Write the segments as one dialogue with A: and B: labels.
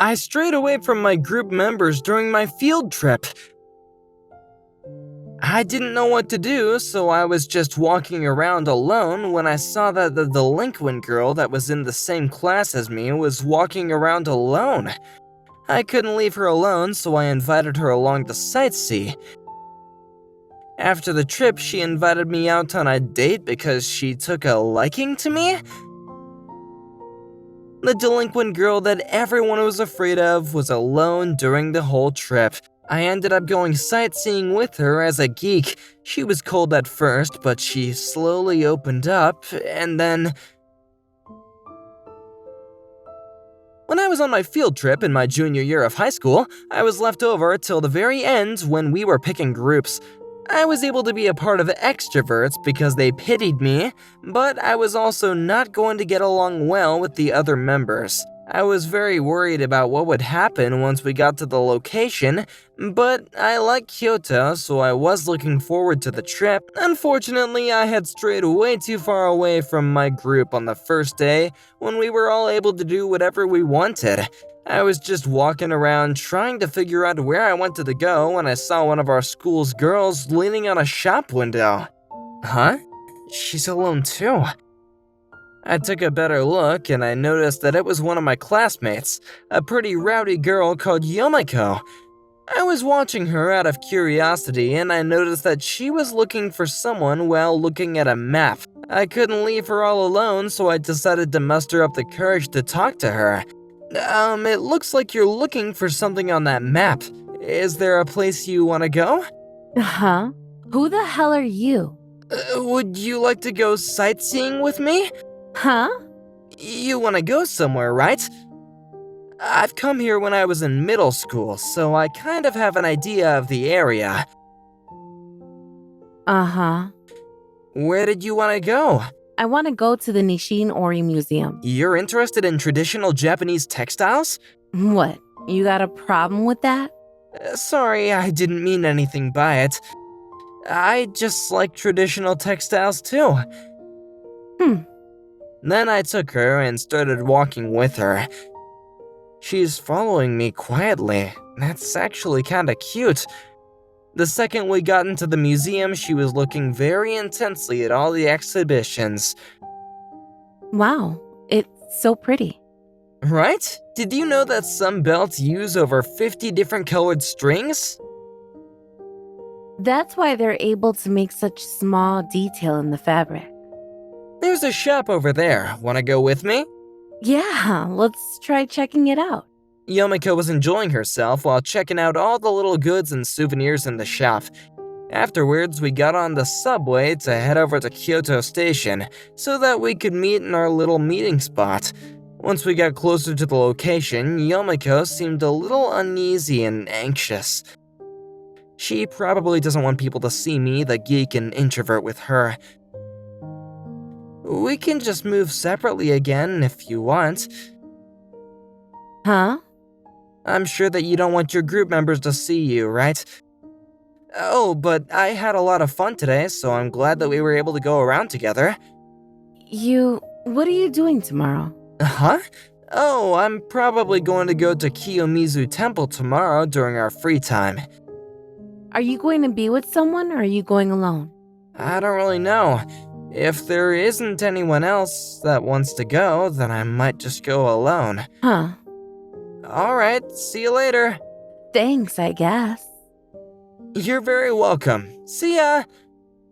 A: I strayed away from my group members during my field trip. I didn't know what to do, so I was just walking around alone when I saw that the delinquent girl that was in the same class as me was walking around alone. I couldn't leave her alone, so I invited her along to sightsee. After the trip, she invited me out on a date because she took a liking to me. The delinquent girl that everyone was afraid of was alone during the whole trip. I ended up going sightseeing with her as a geek. She was cold at first, but she slowly opened up, and then... When I was on my field trip in my junior year of high school, I was left over till the very end when we were picking groups. I was able to be a part of extroverts because they pitied me, but I was also not going to get along well with the other members. I was very worried about what would happen once we got to the location, but I like Kyoto, so I was looking forward to the trip. Unfortunately, I had strayed way too far away from my group on the first day when we were all able to do whatever we wanted. I was just walking around trying to figure out where I wanted to go when I saw one of our school's girls leaning on a shop window. Huh? She's alone too. I took a better look and I noticed that it was one of my classmates, a pretty rowdy girl called Yomiko. I was watching her out of curiosity and I noticed that she was looking for someone while looking at a map. I couldn't leave her all alone, so I decided to muster up the courage to talk to her. It looks like you're looking for something on that map. Is there a place you want to go?
B: Huh? Who the hell are you?
A: Would you like to go sightseeing with me?
B: Huh?
A: You want to go somewhere, right? I've come here when I was in middle school, so I kind of have an idea of the area.
B: Uh-huh.
A: Where did you want to go?
B: I want to go to the Nishin Ori Museum.
A: You're interested in traditional Japanese textiles?
B: What? You got a problem with that?
A: Sorry, I didn't mean anything by it. I just like traditional textiles too. Then I took her and started walking with her. She's following me quietly. That's actually kinda cute. The second we got into the museum, she was looking very intensely at all the exhibitions.
B: Wow, it's so pretty.
A: Right? Did you know that some belts use over 50 different colored strings?
B: That's why they're able to make such small detail in the fabric.
A: There's a shop over there. Wanna go with me?
B: Yeah, let's try checking it out.
A: Yomiko was enjoying herself while checking out all the little goods and souvenirs in the shop. Afterwards, we got on the subway to head over to Kyoto Station so that we could meet in our little meeting spot. Once we got closer to the location, Yomiko seemed a little uneasy and anxious. She probably doesn't want people to see me, the geek and introvert, with her. We can just move separately again if you want.
B: Huh?
A: I'm sure that you don't want your group members to see you, right? Oh, but I had a lot of fun today, so I'm glad that we were able to go around together.
B: What are you doing tomorrow?
A: Huh? Oh, I'm probably going to go to Kiyomizu Temple tomorrow during our free time.
B: Are you going to be with someone or are you going alone?
A: I don't really know. If there isn't anyone else that wants to go, then I might just go alone.
B: Huh.
A: Alright, see you later.
B: Thanks, I guess.
A: You're very welcome. See ya!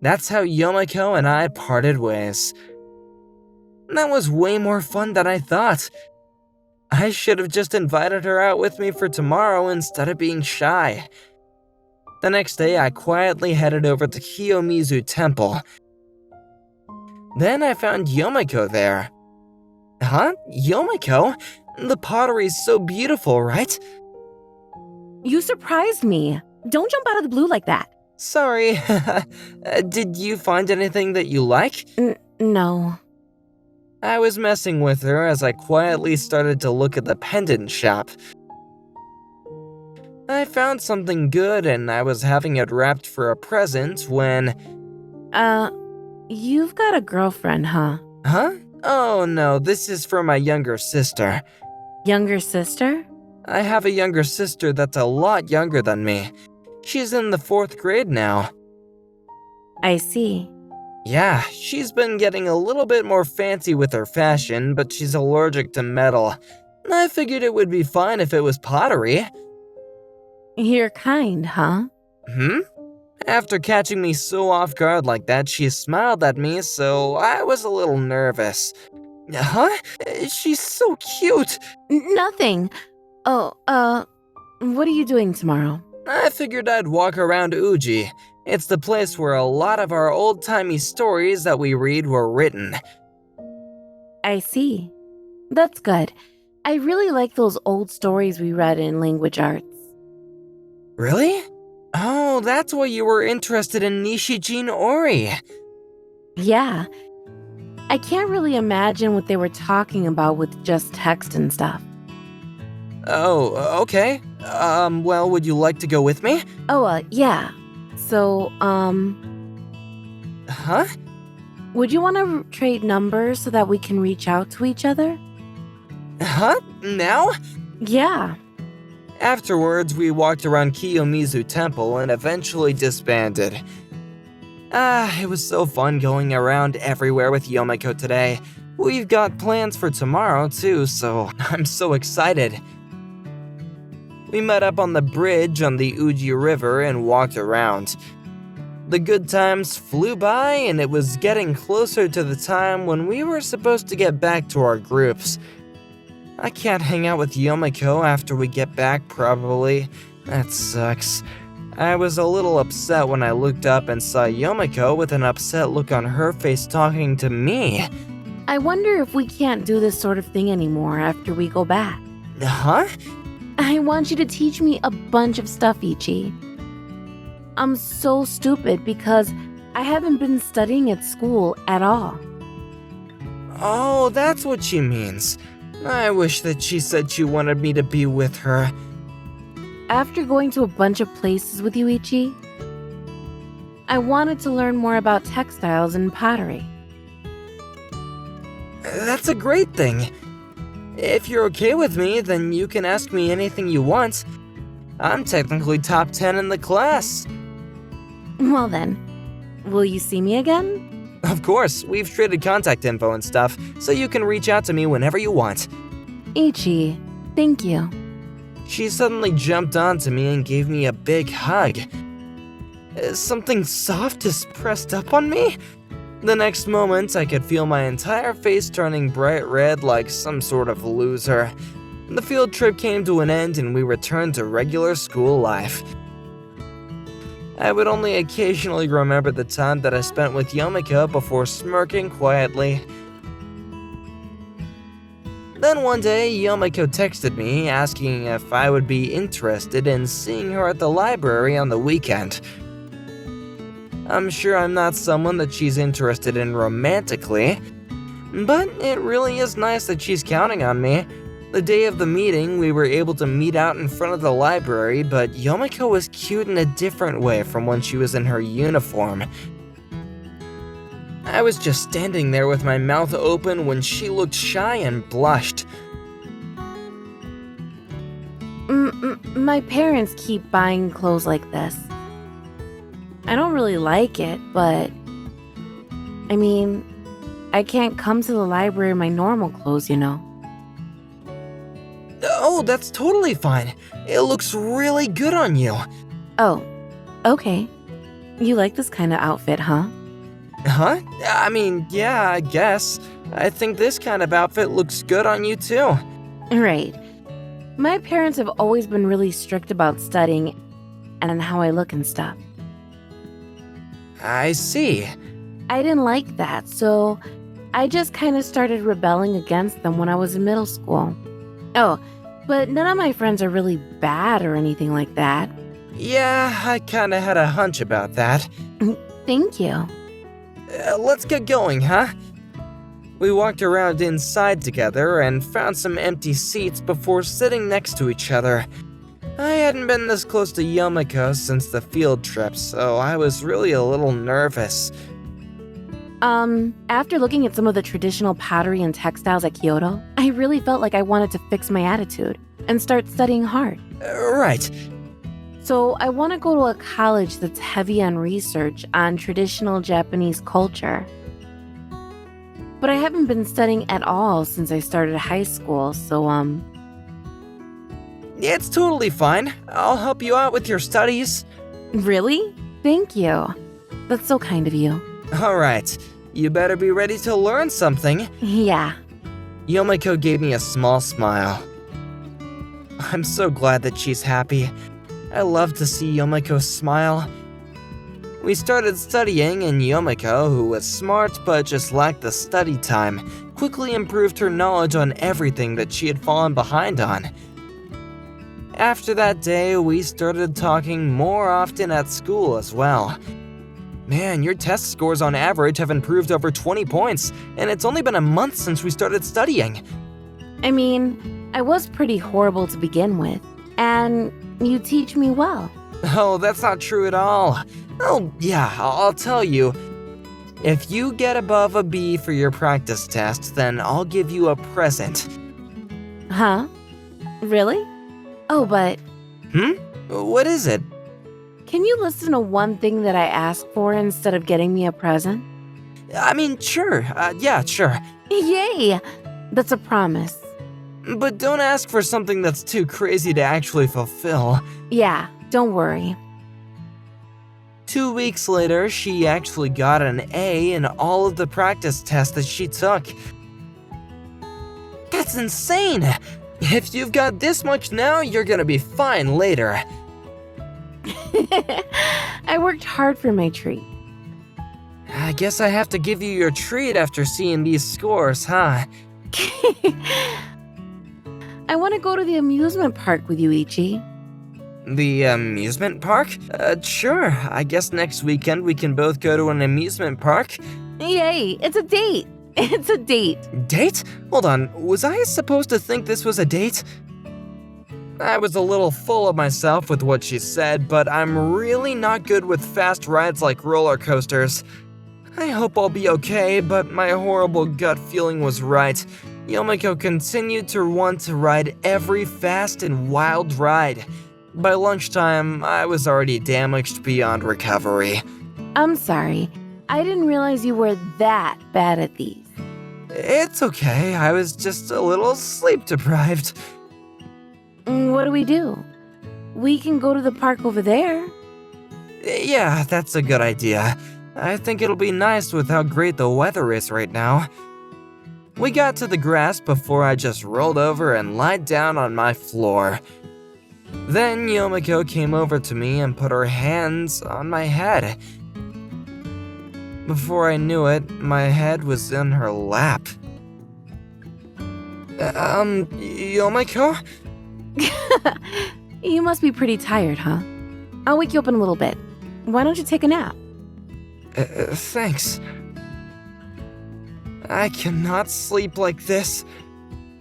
A: That's how Yomiko and I parted ways. That was way more fun than I thought. I should have just invited her out with me for tomorrow instead of being shy. The next day, I quietly headed over to Kiyomizu Temple. Then I found Yomiko there. Huh? Yomiko? The pottery's so beautiful, right?
B: You surprised me. Don't jump out of the blue like that.
A: Sorry. Did you find anything that you like?
B: No.
A: I was messing with her as I quietly started to look at the pendant shop. I found something good and I was having it wrapped for a present when...
B: You've got a girlfriend, huh?
A: Huh? Oh no, this is for my younger sister.
B: Younger sister?
A: I have a younger sister that's a lot younger than me. She's in the 4th grade now.
B: I see.
A: Yeah, she's been getting a little bit more fancy with her fashion, but she's allergic to metal. I figured it would be fine if it was pottery.
B: You're kind, huh?
A: After catching me so off guard like that, she smiled at me, so I was a little nervous. Huh? She's so cute!
B: Nothing. Oh, what are you doing tomorrow?
A: I figured I'd walk around Uji. It's the place where a lot of our old-timey stories that we read were written.
B: I see. That's good. I really like those old stories we read in language arts.
A: Really? Oh, that's why you were interested in Nishijin Ori.
B: Yeah. I can't really imagine what they were talking about with just text and stuff.
A: Oh, okay. Well, would you like to go with me?
B: Oh, yeah. So,
A: Huh?
B: would you want to trade numbers so that we can reach out to each other?
A: Huh? Now?
B: Yeah.
A: Afterwards, we walked around Kiyomizu Temple and eventually disbanded. It was so fun going around everywhere with Yomiko today. We've got plans for tomorrow too, so I'm so excited. We met up on the bridge on the Uji River and walked around. The good times flew by, and it was getting closer to the time when we were supposed to get back to our groups. I can't hang out with Yomiko after we get back, probably. That sucks. I was a little upset when I looked up and saw Yomiko with an upset look on her face talking to me.
B: I wonder if we can't do this sort of thing anymore after we go back.
A: Huh?
B: I want you to teach me a bunch of stuff, Ichi. I'm so stupid because I haven't been studying at school at all.
A: Oh, that's what she means. I wish that she said she wanted me to be with her.
B: After going to a bunch of places with you, Ichi, I wanted to learn more about textiles and pottery.
A: That's a great thing. If you're okay with me, then you can ask me anything you want. I'm technically top 10 in the class.
B: Well then, will you see me again?
A: Of course, we've traded contact info and stuff, so you can reach out to me whenever you want.
B: Ichi, thank you.
A: She suddenly jumped onto me and gave me a big hug. Something soft is pressed up on me? The next moment, I could feel my entire face turning bright red like some sort of loser. The field trip came to an end and we returned to regular school life. I would only occasionally remember the time that I spent with Yomiko before smirking quietly. Then one day, Yomiko texted me asking if I would be interested in seeing her at the library on the weekend. I'm sure I'm not someone that she's interested in romantically, but it really is nice that she's counting on me. The day of the meeting, we were able to meet out in front of the library, but Yomiko was cute in a different way from when she was in her uniform. I was just standing there with my mouth open when she looked shy and blushed.
B: My parents keep buying clothes like this. I don't really like it, but I mean, I can't come to the library in my normal clothes, you know.
A: Oh, that's totally fine. It looks really good on you.
B: Oh, okay. You like this kind of outfit, huh?
A: Huh? I mean, yeah, I guess. I think this kind of outfit looks good on you too.
B: Right. My parents have always been really strict about studying and how I look and stuff.
A: I see.
B: I didn't like that, so I just kind of started rebelling against them when I was in middle school. Oh, but none of my friends are really bad or anything like that.
A: Yeah, I kinda had a hunch about that.
B: Thank you.
A: Let's get going, huh? We walked around inside together and found some empty seats before sitting next to each other. I hadn't been this close to Yomiko since the field trip, so I was really a little nervous.
B: After looking at some of the traditional pottery and textiles at Kyoto, I really felt like I wanted to fix my attitude. and start studying hard.
A: Right.
B: So I want to go to a college that's heavy on research on traditional Japanese culture. But I haven't been studying at all since I started high school, so
A: It's totally fine. I'll help you out with your studies.
B: Really? Thank you. That's so kind of you.
A: Alright, you better be ready to learn something.
B: Yeah.
A: Yomiko gave me a small smile. I'm so glad that she's happy. I love to see Yomiko smile. We started studying, and Yomiko, who was smart but just lacked the study time, quickly improved her knowledge on everything that she had fallen behind on. After that day, we started talking more often at school as well. Man, your test scores on average have improved over 20 points, and it's only been a month since we started studying.
B: I mean, I was pretty horrible to begin with, and you teach me well.
A: Oh, that's not true at all. Oh, yeah, I'll tell you. If you get above a B for your practice test, then I'll give you a present.
B: Huh? Really? Oh, but
A: What is it?
B: can you listen to one thing that I asked for instead of getting me a present?
A: I mean, sure. Yeah, sure.
B: Yay! That's a promise.
A: But don't ask for something that's too crazy to actually fulfill.
B: Yeah, don't worry.
A: 2 weeks later, she actually got an A in all of the practice tests that she took. That's insane! If you've got this much now, you're gonna be fine later.
B: I worked hard for my treat.
A: I guess I have to give you your treat after seeing these scores, huh?
B: I want to go to the amusement park with you, Ichi.
A: The amusement park? Sure. I guess next weekend we can both go to an amusement park.
B: Yay, it's a date. It's a date.
A: Date? Hold on, was I supposed to think this was a date? I was a little full of myself with what she said, but I'm really not good with fast rides like roller coasters. I hope I'll be okay, but my horrible gut feeling was right. Yomiko continued to want to ride every fast and wild ride. By lunchtime, I was already damaged beyond recovery.
B: I'm sorry. I didn't realize you were that bad at these.
A: It's okay, I was just a little sleep deprived.
B: What do we do? We can go to the park over there.
A: Yeah, that's a good idea. I think it'll be nice with how great the weather is right now. We got to the grass before I just rolled over and lied down on my floor. Then Yomiko came over to me and put her hands on my head. Before I knew it, my head was in her lap. Yomiko?
B: You must be pretty tired, huh? I'll wake you up in a little bit. Why don't you take a nap?
A: Thanks. I cannot sleep like this.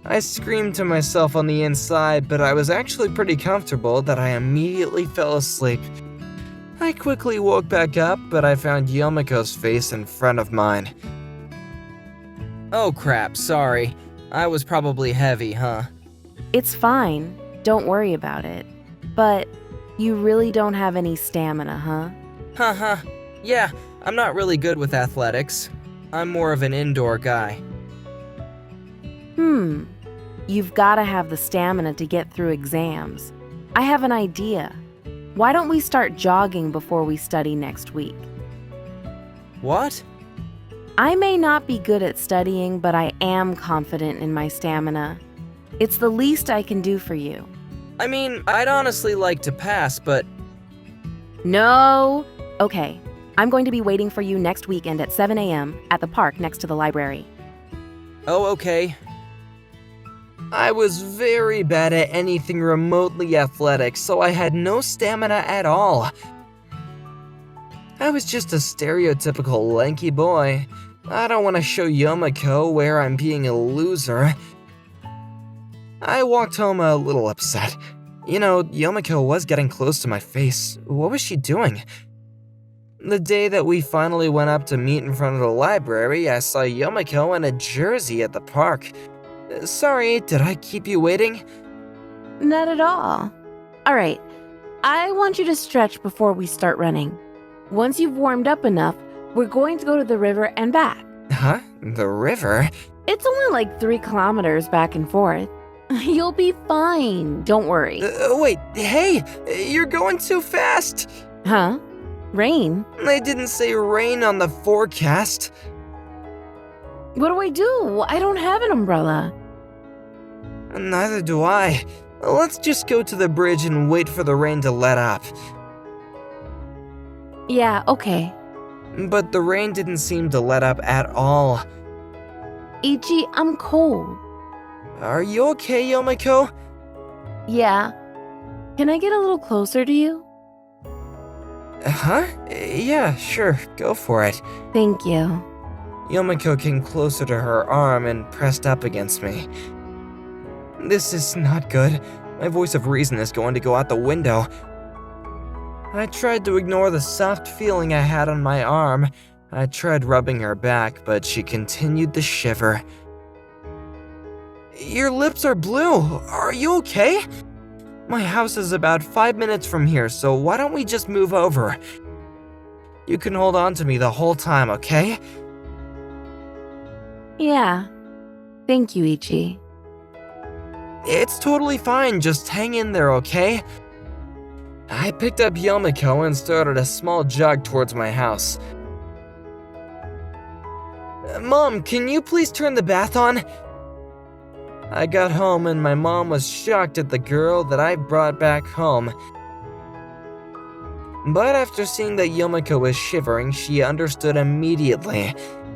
A: I screamed to myself on the inside, but I was actually pretty comfortable that I immediately fell asleep. I quickly woke back up, but I found Yomiko's face in front of mine. Oh crap, sorry. I was probably heavy, huh?
B: It's fine. Don't worry about it. But you really don't have any stamina, huh?
A: Haha. Yeah, I'm not really good with athletics. I'm more of an indoor guy.
B: You've got to have the stamina to get through exams. I have an idea. Why don't we start jogging before we study next week?
A: What?
B: I may not be good at studying, but I am confident in my stamina. It's the least I can do for you.
A: I mean, I'd honestly like to pass, but...
B: No! Okay, I'm going to be waiting for you next weekend at 7 a.m. at the park next to the library.
A: Oh, okay. I was very bad at anything remotely athletic, so I had no stamina at all. I was just a stereotypical lanky boy. I don't want to show Yomiko where I'm being a loser. I walked home a little upset. You know, Yomiko was getting close to my face. What was she doing? The day that we finally went up to meet in front of the library, I saw Yomiko in a jersey at the park. Sorry, did I keep you waiting?
B: Not at all. All right, I want you to stretch before we start running. Once you've warmed up enough, we're going to go to the river and back.
A: Huh? The river?
B: It's only like 3 kilometers back and forth. You'll be fine, don't worry.
A: Wait, hey, you're going too fast.
B: Huh? Rain?
A: They didn't say rain on the forecast.
B: What do I do? I don't have an umbrella.
A: Neither do I. Let's just go to the bridge and wait for the rain to let up.
B: Yeah, okay.
A: But the rain didn't seem to let up at all.
B: Ichi, I'm cold.
A: Are you okay, Yomiko?
B: Yeah. Can I get a little closer to you?
A: Huh? Yeah, sure, go for it.
B: Thank you.
A: Yomiko came closer to her arm and pressed up against me. This is not good. My voice of reason is going to go out the window. I tried to ignore the soft feeling I had on my arm. I tried rubbing her back, but she continued to shiver. Your lips are blue. Are you okay? My house is about 5 minutes from here, so why don't we just move over? You can hold on to me the whole time, okay?
B: Yeah. Thank you, Ichi.
A: It's totally fine, just hang in there, okay? I picked up Yomiko and started a small jog towards my house. Mom, can you please turn the bath on? I got home and my mom was shocked at the girl that I brought back home. But after seeing that Yomiko was shivering, she understood immediately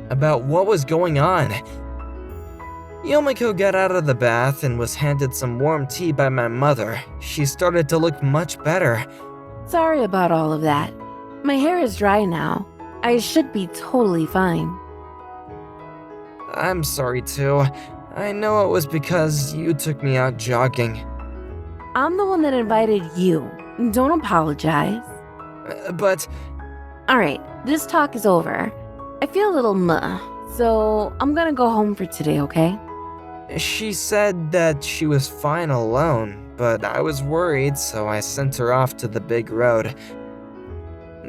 A: about what was going on. Yomiko got out of the bath and was handed some warm tea by my mother. She started to look much better.
B: Sorry about all of that. My hair is dry now. I should be totally fine.
A: I'm sorry too. I know it was because you took me out jogging.
B: I'm the one that invited you. Don't apologize.
A: But...
B: Alright, this talk is over. I feel a little so I'm gonna go home for today, okay?
A: She said that she was fine alone, but I was worried, so I sent her off to the big road.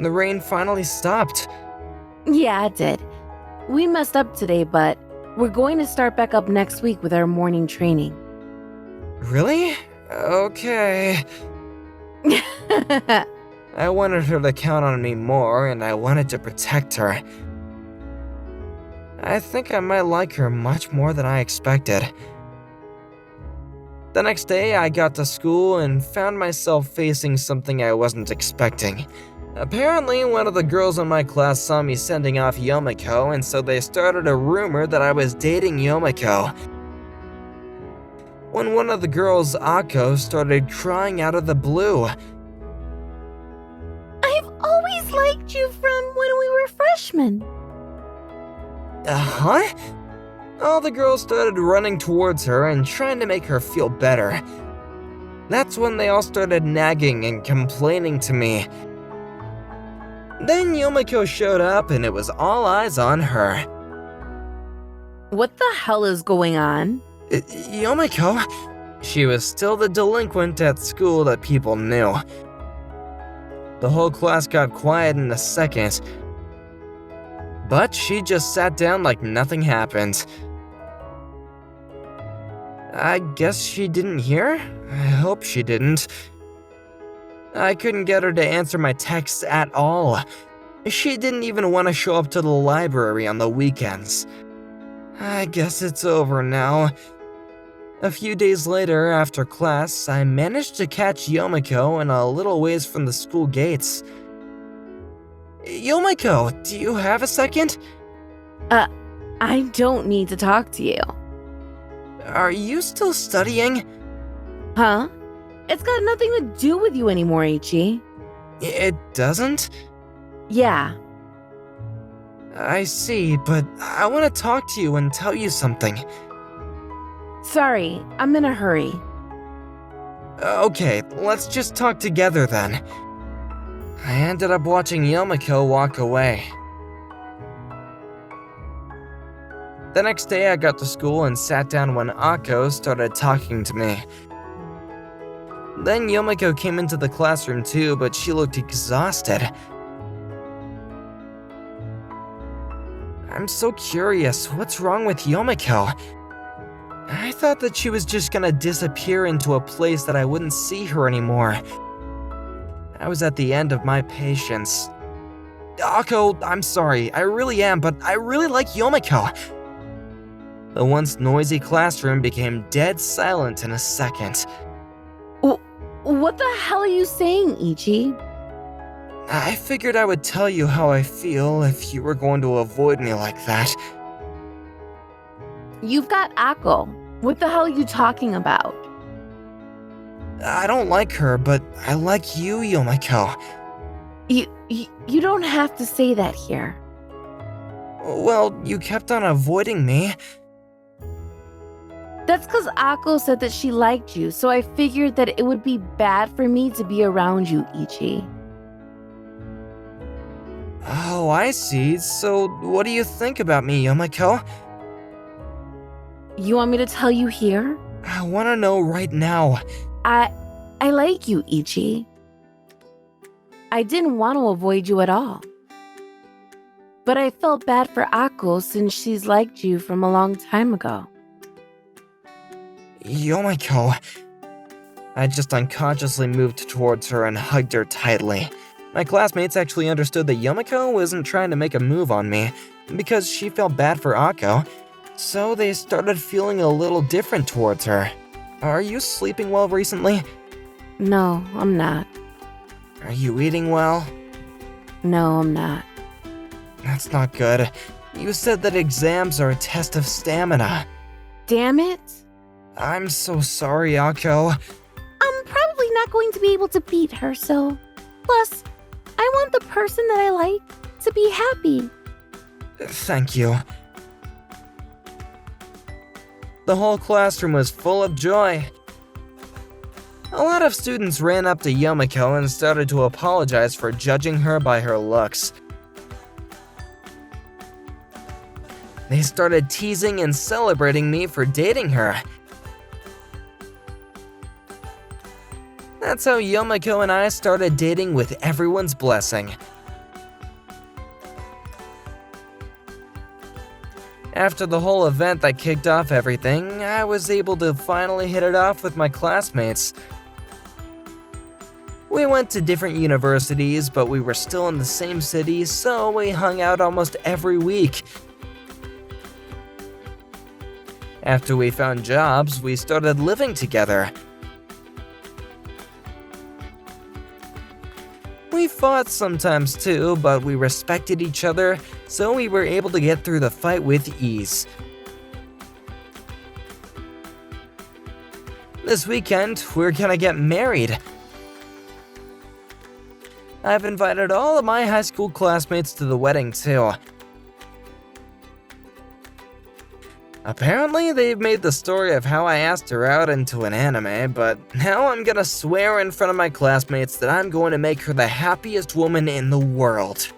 A: The rain finally stopped.
B: Yeah, it did. We messed up today, but we're going to start back up next week with our morning training.
A: Really? Okay. I wanted her to count on me more, and I wanted to protect her. I think I might like her much more than I expected. The next day, I got to school and found myself facing something I wasn't expecting. Apparently, one of the girls in my class saw me sending off Yomiko, and so they started a rumor that I was dating Yomiko. When one of the girls, Akko, started crying out of the blue.
B: I've always liked you from when we were freshmen.
A: Huh? All the girls started running towards her and trying to make her feel better. That's when they all started nagging and complaining to me. Then Yomiko showed up and it was all eyes on her.
B: What the hell is going on?
A: Yomiko? She was still the delinquent at school that people knew. The whole class got quiet in a second. But she just sat down like nothing happened. I guess she didn't hear? I hope she didn't. I couldn't get her to answer my texts at all. She didn't even want to show up to the library on the weekends. I guess it's over now. A few days later, after class, I managed to catch Yomiko in a little ways from the school gates. Yomiko, do you have a second?
B: I don't need to talk to you.
A: Are you still studying?
B: Huh? It's got nothing to do with you anymore, Ichi.
A: It doesn't?
B: Yeah.
A: I see, but I want to talk to you and tell you something.
B: Sorry, I'm in a hurry.
A: Okay, let's just talk together then. I ended up watching Yomiko walk away. The next day I got to school and sat down when Akko started talking to me. Then Yomiko came into the classroom too, but she looked exhausted. I'm so curious, what's wrong with Yomiko? I thought that she was just gonna disappear into a place that I wouldn't see her anymore. I was at the end of my patience. Akko, I'm sorry, I really am, but I really like Yomiko. The once noisy classroom became dead silent in a second.
B: What the hell are you saying, Ichi?
A: I figured I would tell you how I feel if you were going to avoid me like that.
B: You've got Akko. What the hell are you talking about?
A: I don't like her, but I like you, Yomiko.
B: You don't have to say that here.
A: Well, you kept on avoiding me.
B: That's because Akko said that she liked you, so I figured that it would be bad for me to be around you, Ichi.
A: Oh, I see. So, what do you think about me, Yomiko?
B: You want me to tell you here?
A: I want to know right now.
B: I like you, Ichi. I didn't want to avoid you at all. But I felt bad for Akko since she's liked you from a long time ago.
A: Yomiko. I just unconsciously moved towards her and hugged her tightly. My classmates actually understood that Yomiko wasn't trying to make a move on me because she felt bad for Akko, so they started feeling a little different towards her. Are you sleeping well recently?
B: No, I'm not.
A: Are you eating well?
B: No, I'm not.
A: That's not good. You said that exams are a test of stamina.
B: Damn it.
A: I'm so sorry, Akko.
B: I'm probably not going to be able to beat her, so... Plus, I want the person that I like to be happy.
A: Thank you. The whole classroom was full of joy. A lot of students ran up to Yomiko and started to apologize for judging her by her looks. They started teasing and celebrating me for dating her. That's how Yomiko and I started dating with everyone's blessing. After the whole event that kicked off everything, I was able to finally hit it off with my classmates. We went to different universities, but we were still in the same city, so we hung out almost every week. After we found jobs, we started living together. We fought sometimes too, but we respected each other, so we were able to get through the fight with ease. This weekend, we're gonna get married. I've invited all of my high school classmates to the wedding too. Apparently, they've made the story of how I asked her out into an anime, but now I'm gonna swear in front of my classmates that I'm going to make her the happiest woman in the world.